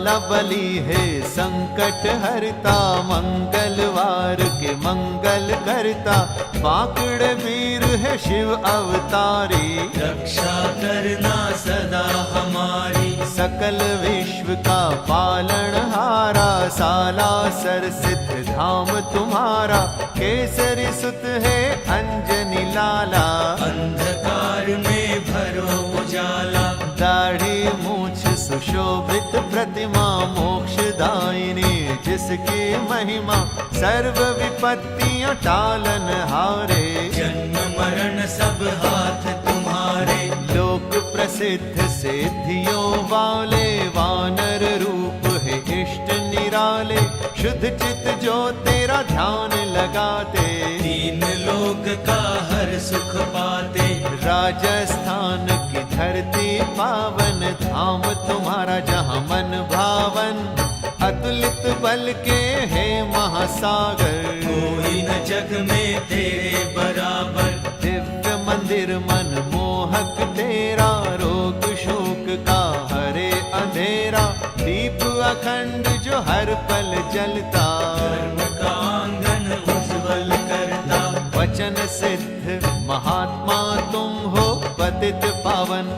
ज्वाला बली है संकट हरता, मंगलवार के मंगल करता, बांकड़ वीर है शिव अवतारी, रक्षा करना सदा हमारी, सकल विश्व का पालनहारा, सालासर सिद्ध धाम तुम्हारा, केसरी सुत है अंजनी लाला, अंधकार में भरो उजाला, दाढ़ी मूछ सुशोभित प्रतिमा, मोक्षदायिनी जिसकी महिमा, सर्व विपत्तियां टालन हारे, जन्म मरण सब हाथ तुम्हारे, लोक प्रसिद्ध सिद्धियों वाले, वानर रूप है इष्ट निराले, शुद्ध चित जो तेरा ध्यान लगाते, तीन लोक का हर सुख पाते, राजस्थान की धरती पावन, धाम तुम्हारा जहाँ मन भावन, अतुलित बल के है महासागर, कोई न जग में तेरे बराबर, दिव्य मंदिर मन मोहक तेरा, रोग शोक का हरे अंधेरा, दीप अखंड जो हर पल जलता, धर्म का आंगन उज्जवल करता, वचन सिद्ध महात्मा तुम हो, पतित पावन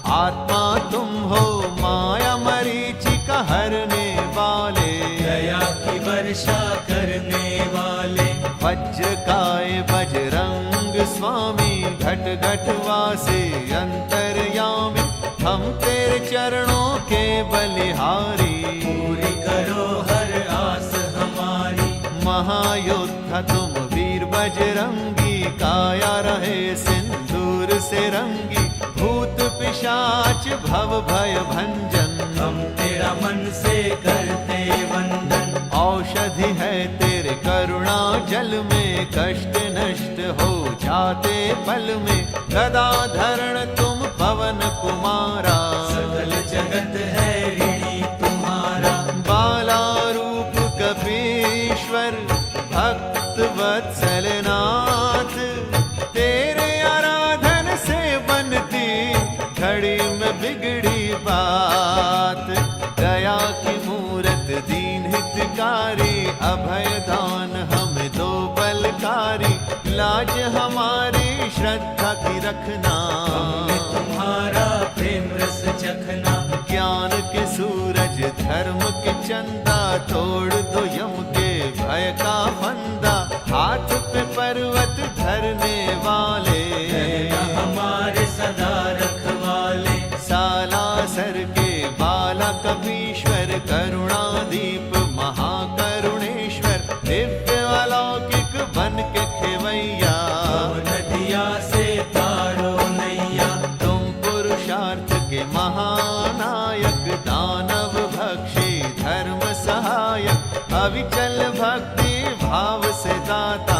आत्मा तुम हो, माया मरीचि का हरने वाले, दया की वर्षा करने वाले, वज्र काय बजरंग स्वामी, घट घट वासी अंतर्यामी, हम तेरे चरणों के बलिहारी, पूरी करो हर आस हमारी, महायोद्धा तुम वीर बजरंगी, काया रहे सिंदूर से रंगी, भूत पिशाच भव भय भंजन, हम तेरा मन से करते वंदन, औषधि है तेरे करुणा जल में, कष्ट नष्ट हो जाते पल में, गदा धरण तुम पवन कुमारा, सकल जगत है ऋणी तुम्हारा, बाला रूप कपीश्वर, भक्त वत्सलनाथ, तेरे आराधन से बनती घड़ी में बिगड़ी बात, दया की मूरत दीन हितकारी, अभय दान हमें दो बलकारी, लाज हमारी श्रद्धा की रखना, हमने तुम्हारा प्रेम रस चखना, ज्ञान के सूरज धर्म के चंदा, तोड़ दो यम के भय का फंदा, हाथ पे पर्वत धरने वाले, रहना हमारे सदा रखवाले, सालासर के बाला कपीश्वर, करुणादीप महाकरुणेश्वर, दिव्य अलौकिक बन के खेवैया, नदिया से तारो नैया, तुम पुरुषार्थ के महानायक, दानव भक्षी धर्म सहायक, अविचल भक्ति भाव से दाता,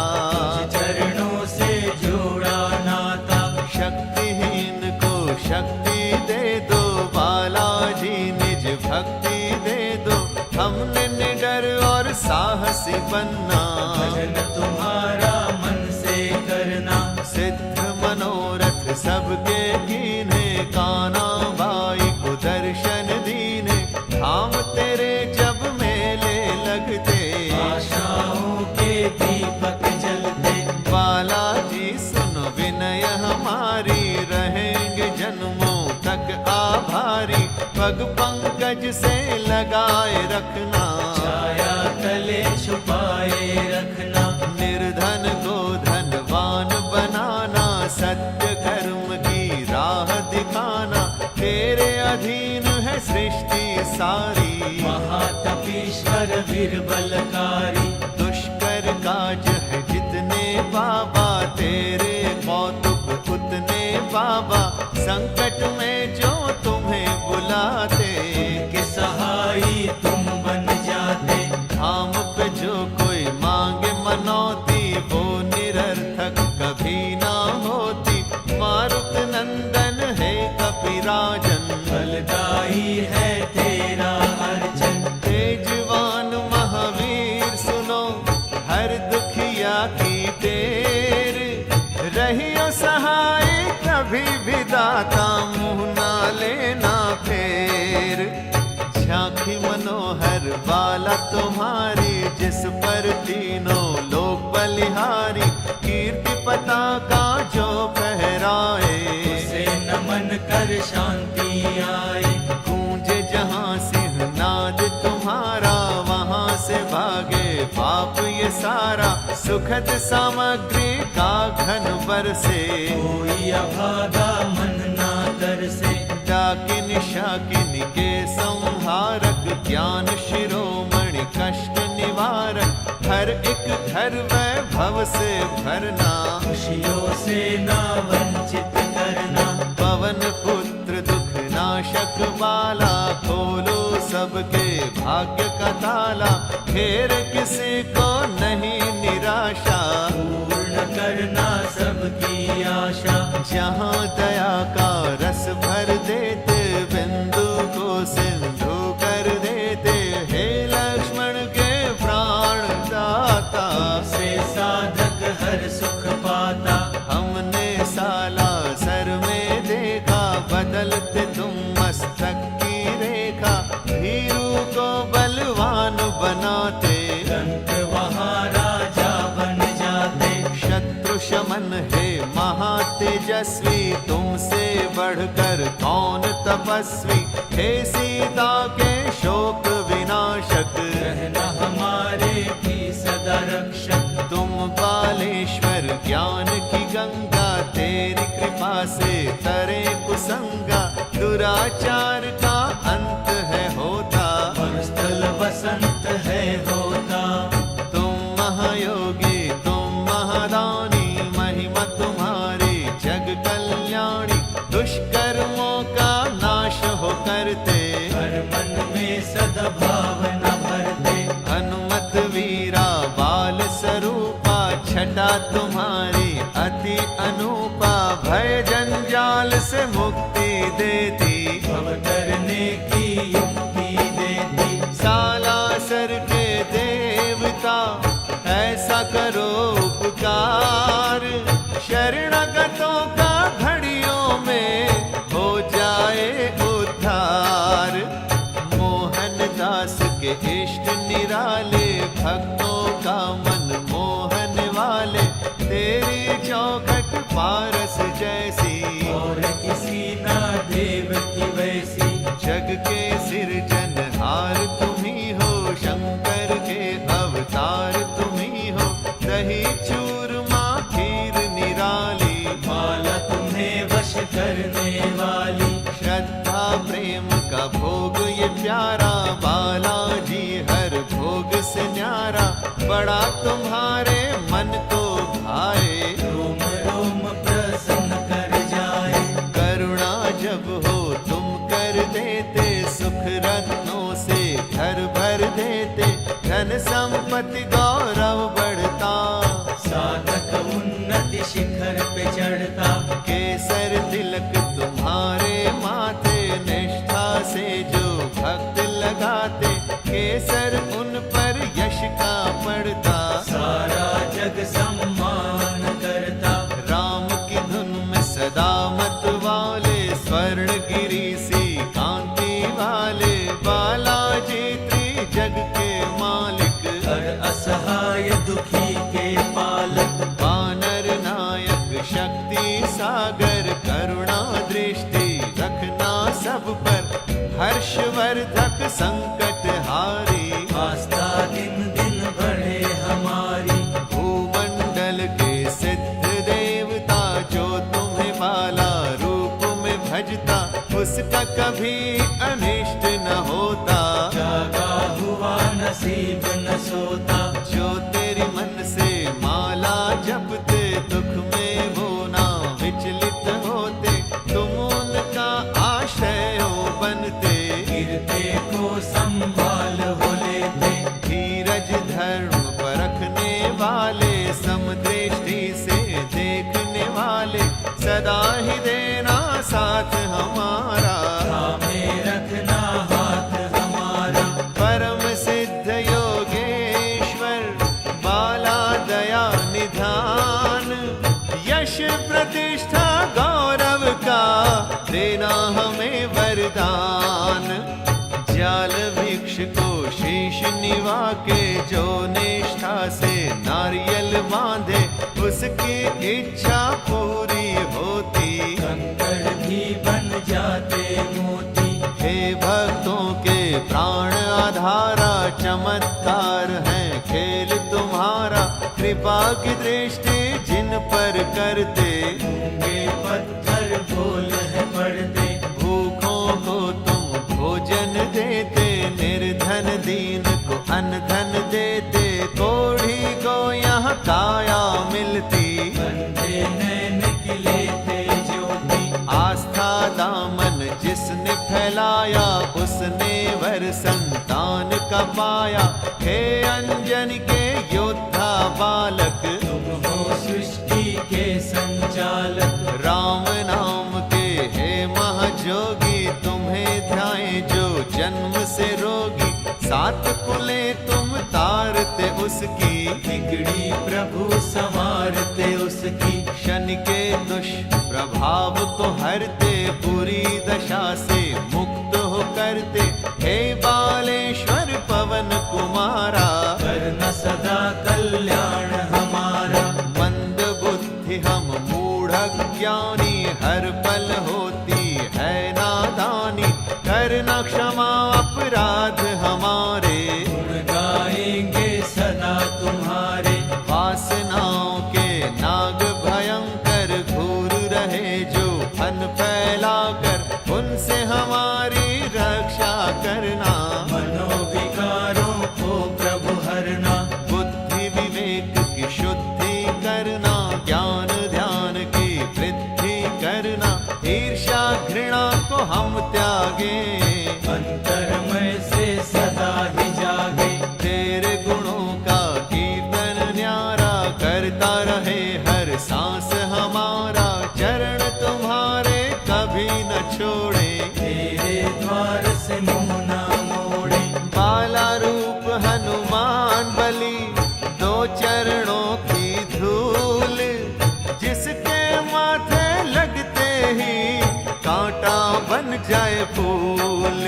चरणों से जोड़ा नाता, शक्तिहीन को शक्ति दे दो, बालाजी निज भक्ति दे दो, हमने निडर और साहसी बनना, भजन तुम्हारा मन से करना, सिद्ध मनोरथ सबके कीने, काना बाई को दर्शन दीने, धाम तेरे जब मेले लगते, आशाओं के दीपक जलते, बालाजी सुनो विनय हमारी, रहेंगे जन्मों तक आभारी, पग पंकज से लगाए रखना, छाया तले छुपाए रखना, निर्धन को धनवान बनाना, सत्य धर्म की राह दिखाना, तेरे अधीन है सृष्टि सारी, महातपीश्वर बीरबलकारी, दुष्कर काज है जितने बाबा, तेरे कौतुक उतने बाबा, संकट में जो तुम्हें बुलाते, के सहाई तुम बन जाते, धाम पे जो कोई मांगे मनौती, वो निरर्थक कभी ना होती, मारुत नंदन है कपिराजन, फलदायी है तेरा अर्चन, तेजवान महावीर मनोहर बाला तुम्हारी, जिस पर तीनों लोक बलिहारी, कीर्ति पताका जो फहराए, उसे नमन कर शांति आए। गूंजे जहाँ सिंहनाद तुम्हारा, वहाँ से भागे पाप ये सारा, सुखद सामग्री का घन बरसे, कोई अभागा मन ना तरसे। डाकिन शाकिन के संहारक, ज्ञान शिरोमणि कष्ट निवारक, हर एक घर वैभव से भरना, खुशियों से ना वंचित करना। पवन पुत्र दुख नाशक बाला, खोलो सबके भाग्य का ताला, घेर किसी को नहीं निराशा, पूर्ण करना सबकी आशा। जहाँ दया का रस भर देते, बिंदु को सिंधु कर देते, हे लक्ष्मण के प्राण दाता, से साधक हर सुख पाता। हमने साला सर में देखा, बदलते तुम मस्तक की रेखा, भीरू को बलवान बनाते, रंग वहाँ राजा बन जाते। शत्रु शमन है महातेजस्वी, तुमसे बढ़कर कौन तपस्वी, हे सीता के शोक विनाशक, रहना हमारे भी सदा रक्षक। तुम बालेश्वर ज्ञान की गंगा, तेरी कृपा से तरे कुसंगा, दुराचार का अंत है होता, और स्थल बसंत है होता। तुम महायोगी तुम महादानी, महिमा तुम्हारी जग कल्याणी, दुष्कर्मों का नाश हो करते, हर मन में सद्भावना भरते। हनुमत वीरा बाल स्वरूपा, छटा तुम्हारी अति अनूपा, भय जंजाल से मुक्ति देती, भव करने की युक्ति देती। सालासर के देवता ऐसा करो उपकार, शरणागतों का घड़ियों में हो जाए उद्धार, मोहन दास के इष्ट निराले, भक्तों का मन मोहन वाले, तेरी चौखट पारस जैसी, और किसी ना देव की वैसी। जग के सिरजनहार तुम्ही हो, शंकर के अवतार तुम्ही हो, दही चूरमा खीर निराली, माला तुम्हें वश करने वाली। श्रद्धा प्रेम का भोग ये प्यारा, बालाजी हर भोग से न्यारा, बड़ा तुम्हारे मन को भाए, रोम रोम प्रसन्न कर जाए। करुणा जब हो तुम कर देते, सुख रत्नों से घर भर देते, धन संपत्ति गौरव बढ़ता, साधक उन्नति शिखर पे चढ़ता। केसर तिलक तुम्हारे माथे, निष्ठा से जो भक्त लगाते, केसर उन पर यश का पड़ता, सारा जग सम्मान करता। राम की धुन में सदा मत वाले, स्वर्ण गिरी सी कांति वाले, बालाजी त्रिजग के मालिक, हर असहाय दुखी के पालक। वानर नायक शक्ति सागर, करुणा दृष्टि रखना सब पर, हर्षवर्धक संकट हारी, आस्था दिन दिन बढ़े हमारी। भूमंडल के सिद्ध देवता, जो तुम्हें बाला रूप में भजता, उसका कभी अनिष्ट न होता, जागा हुआ नसीब न सोता। जो तेरी मन से माला जपते, दुख में वो ना विचलित होते, तुम उनका आश्रय हो बनते, गिरते को संभाल हो लेते। धीरज धर्म परखने वाले, समदृष्टि से देखने वाले, सदा ही देना साथ हमारा, थामे रखना हाथ हमारा। परम सिद्ध योगेश्वर बाला दया निधान, यश प्रतिष्ठा गौरव का देना हमें वरदान, जाल भिक्ष को शीश निवा के, जो निष्ठा से नारियल बांधे उसकी इच्छा पूरी होती। कंकड़ भी बन जाते मोती। हे भक्तों के प्राण आधारा, चमत्कार है खेल तुम्हारा। कृपा की दृष्टि जिन पर करते, गूंगे पत्थर बोल है पड़ते। भूखों को तुम भोजन देते, निर्धन दीन को अन्न धन देते। कोढ़ी को यहाँ काया मिलती, अंधे नैन की लेते ज्योति। आस्था दामन जिसने फैलाया, उसने वर संतान का पाया। हे अंजन के योद्धा बालक, तुम हो सृष्टि के संचालक। राम नाम के हे महाजोगी, तुम्हें ध्याए जो जन्म से रोगी। सात कुले तुम तारते उसकी, बिगड़ी प्रभु संवारते उसकी। शनि के दुष्प्रभाव को हरते, बुरी दशा से मुक्त हो करते। हे बालेश्वर पवन कुमारा, करना सदा कल्याण हमारा। मंद बुद्धि हम मूढ़ ज्ञानी, हर पल होती है नादानी। करना क्षमा अपराध हमारे, गुण गाएंगे सदा तुम्हारे। वासनाओं के नाग भयंकर घूर रहे जो फन फैलाकर, उनसे हमारी रक्षा करना। मनोविकारों को प्रभु हरना। बुद्धि विवेक की शुद्धि करना, ज्ञान ध्यान की वृद्धि करना। ईर्ष्या घृणा को हम त्यागे, अंतरमय से सदा ही जागे। तेरे गुणों का कीर्तन न्यारा, करता रहे हर सांस हमारा। चरण तुम्हारे कभी न छोड़े, तेरे द्वार से मुंह न मोड़े। बाला रूप हनुमान बली, दो चरणों की धूल। जिसके माथे लगते ही कांटा बन जाए फूल।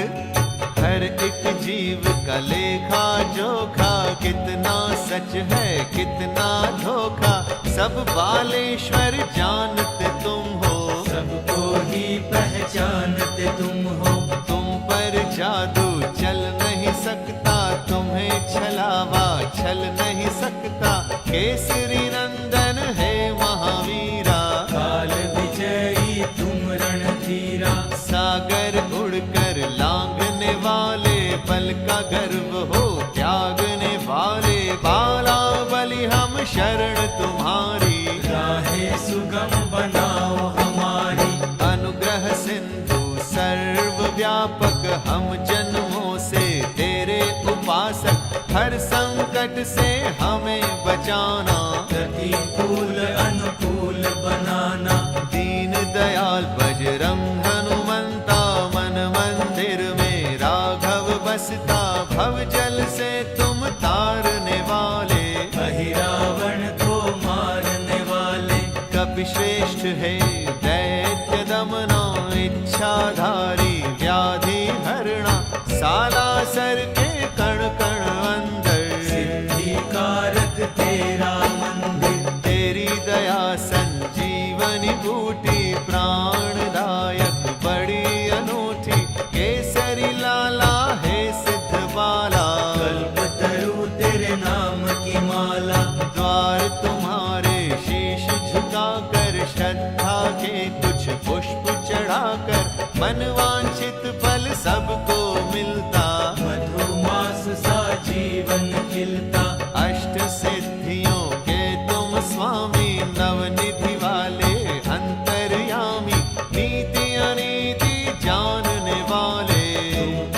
हर एक जीव का लेखा जोखा, कितना सच है कितना धोखा। सब बालेश्वर जानते तुम हो, सबको ही पहचानते तुम हो। तुम पर जादू चल नहीं सकता, तुम्हें छलावा छल नहीं सकता। केसरी नंदन है महावीरा, काल विजयी तुम रणधीरा। सागर उड़कर लांघने वाले, बल का गर्व हो त्यागने वाले। बाला बलि हम शरण तुम्हारी, राहें सुगम बनाओ हमारी। अनुग्रह सिंधु सर्वव्यापक, हम जन्मों से तेरे उपासक। हर संकट से हमें बचाना, प्रतिकूल अनुकूल बनाना। दीन दयाल बजरंग हनुमंता, मन मंदिर में राघव बसता। भव जल से तुम तारने वाले, अहिरावण को मारने वाले। कपि श्रेष्ठ है दैत्य दमना, इच्छाधारी व्याधि हरणा। सालासर के कण कण अंदर, सिद्धि कारक तेरा मंदिर। तेरी दया संजीवनी बूटी, प्राणदायक बड़ी अनूठी। केसरी लाला है सिद्ध बाला, कल्पतरु तेरे नाम की माला। द्वार तुम्हारे शीश झुकाकर, श्रद्धा के कुछ पुष्प चढ़ाकर। मनवांछित फल सबको मिलता, मधुमास सा जीवन खिलता। अष्ट सिद्धियों के तुम स्वामी, नवनिधि वाले अंतर्यामी। नीति अनीति जानने वाले,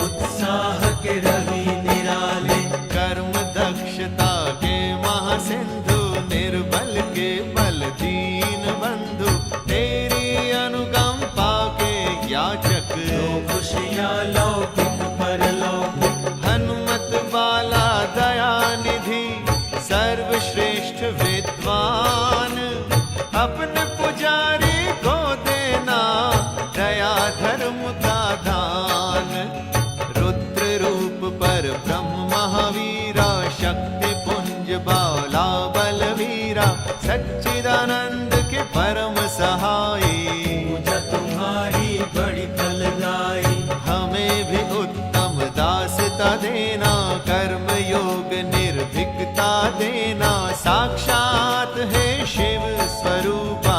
उत्साह के रवि निराले। कर्म दक्षता के महासिंधु, निर्बल के बल दीन बंधु। तेरी अनुकंपा के याचक, खुशियाँ लौ ब्रह्म महावीरा शक्ति पुंज बाला बलवीरा सच्चिदानंद के परम सहाई पूजा तुम्हारी बड़ी फलदायी हमें भी उत्तम दासता देना कर्म योग निर्भीकता देना साक्षात है शिव स्वरूपा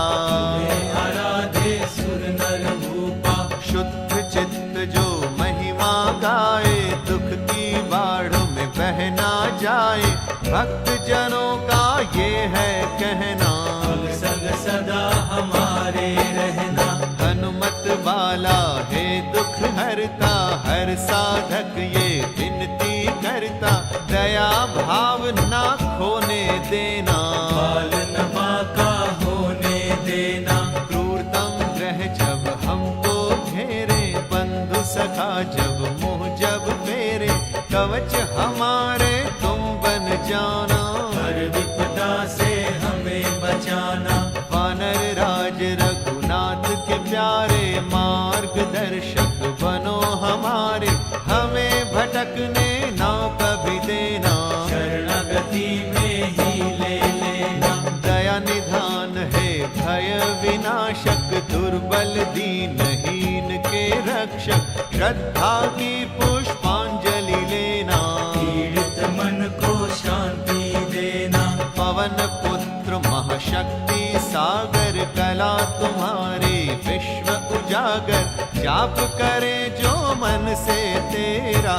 आराधे सुर नर भूपा शुद्ध चित्त जो महिमा गाए दुख की बाढ़ में बह ना जाए भक्त जनों का ये है कहना भग संग सदा हमारे रहना हनुमत वाला है दुख हरता हर साधक ये विनती करता दया भाव ना खोने देना पालन बाका होने देना क्रूरतम ग्रह जब हमको घेरे बंधु सखा जब मुँह जब फेरे कवच हमारे तुम बन जाना हर विपदा से हमें बचाना वानर राज रघुनाथ के प्यारे मार्गदर्शक बनो हमारे हमें भटकने ना कभी देना शरणागति में ही ले लेना दया निधान है भय विनाशक दुर्बल दीनहीन के रक्षक श्रद्धा की पुष्पांजलि लेना पीड़ित मन को शांति देना पवन पुत्र महाशक्ति सागर कला तुम्हारी विश्व उजागर जाप करे जो मन से तेरा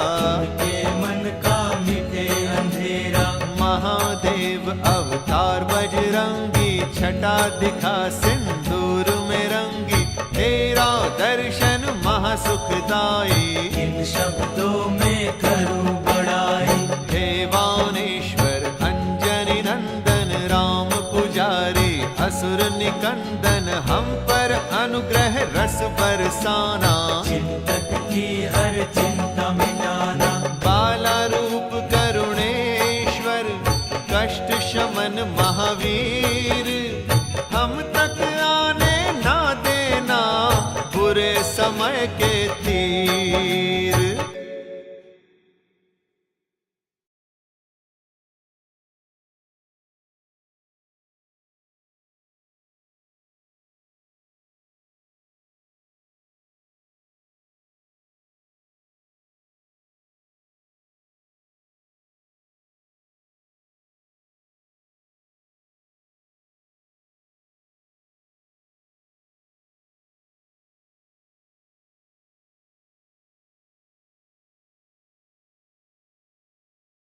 के मन का मिटे अंधेरा महादेव अवतार बजरंगी छटा दिखा सिंदूर में रंगी तेरा दर्शन महासुखदाई इन शब्दों में करूं बड़ाई हे वाणेश्वर अंजनी नंदन राम पुजारी असुर निकंदन हम पर अनुग्रह रस बरसाना चिंतक की हर चिंता मिटाना बाला रूप करुणेश्वर कष्ट शमन महावीर हम तक आने ना देना बुरे समय के